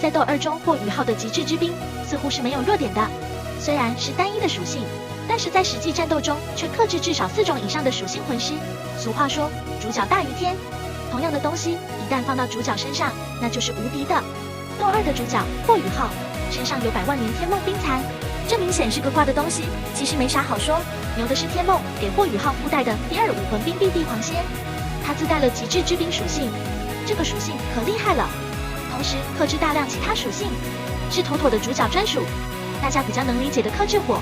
在斗2中，霍雨浩的极致之兵似乎是没有弱点的，虽然是单一的属性，但是在实际战斗中却克制至少4种以上的属性魂师。俗话说，主角大于天。同样的东西一旦放到主角身上，那就是无敌的。斗2的主角霍雨浩身上有100万年天梦冰蚕，这明显是个挂的东西，其实没啥好说。牛的是天梦给霍雨浩附带的第2武魂冰碧帝皇蝎，它自带了极致之冰属性，这个属性可厉害了，同时克制大量其他属性，是妥妥的主角专属。大家比较能理解的克制火，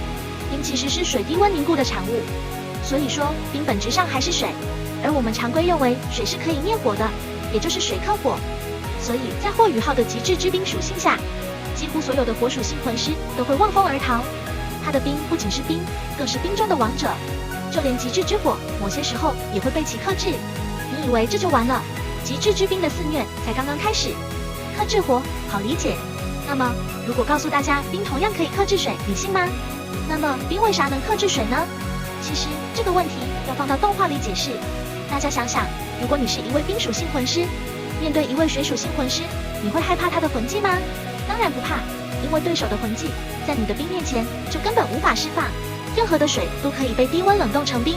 冰其实是水低温凝固的产物，所以说冰本质上还是水，而我们常规认为水是可以灭火的，也就是水克火。所以在霍雨浩的极致之冰属性下，几乎所有的火属性魂师都会望风而逃。他的冰不仅是冰，更是冰中的王者，就连极致之火某些时候也会被其克制。你以为这就完了？极致之冰的肆虐才刚刚开始。克制火好理解，那么如果告诉大家冰同样可以克制水，你信吗？那么冰为啥能克制水呢？其实这个问题要放到动画里解释。大家想想，如果你是一位冰属性魂师，面对一位水属性魂师，你会害怕他的魂技吗？当然不怕，因为对手的魂技在你的冰面前就根本无法释放，任何的水都可以被低温冷冻成冰。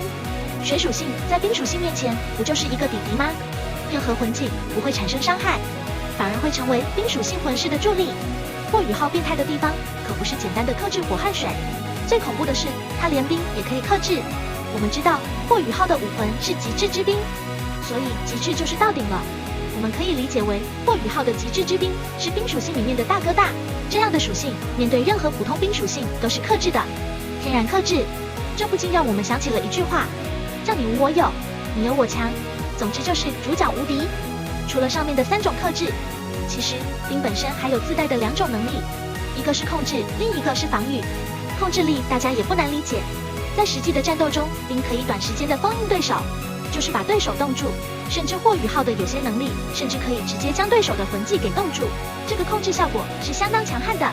水属性在冰属性面前不就是一个底敌吗？任何魂技不会产生伤害，反而会成为冰属性魂师的助力。霍雨浩变态的地方可不是简单的克制火和水，最恐怖的是他连冰也可以克制。我们知道霍雨浩的武魂是极致之冰，所以极致就是到顶了。我们可以理解为霍雨浩的极致之冰是冰属性里面的大哥大，这样的属性面对任何普通冰属性都是克制的，天然克制。这不禁让我们想起了一句话，叫你无我有，你有我强。总之就是主角无敌。除了上面的3种克制，其实冰本身还有自带的2种能力，一个是控制，另一个是防御。控制力大家也不难理解，在实际的战斗中，冰可以短时间的封印对手，就是把对手冻住，甚至霍雨浩的有些能力甚至可以直接将对手的魂技给冻住，这个控制效果是相当强悍的。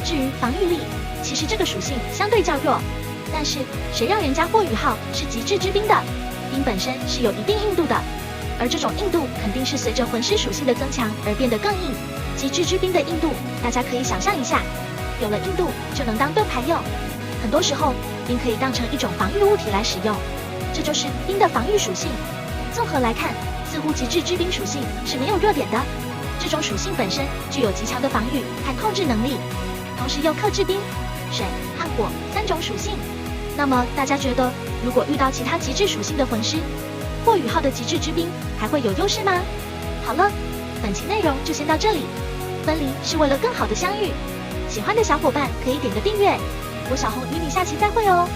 至于防御力，其实这个属性相对较弱，但是谁让人家霍雨浩是极致之冰的，冰本身是有一定硬度的，而这种硬度肯定是随着魂师属性的增强而变得更硬。极致之冰的硬度大家可以想象一下，有了硬度就能当盾牌用，很多时候冰可以当成一种防御物体来使用，这就是冰的防御属性。综合来看，似乎极致之冰属性是没有弱点的，这种属性本身具有极强的防御和控制能力，同时又克制冰、水和火3种属性。那么大家觉得，如果遇到其他极致属性的魂师，霍雨浩的极致之冰还会有优势吗？好了，本期内容就先到这里。分离是为了更好的相遇，喜欢的小伙伴可以点个订阅。我小红与你下期再会哦。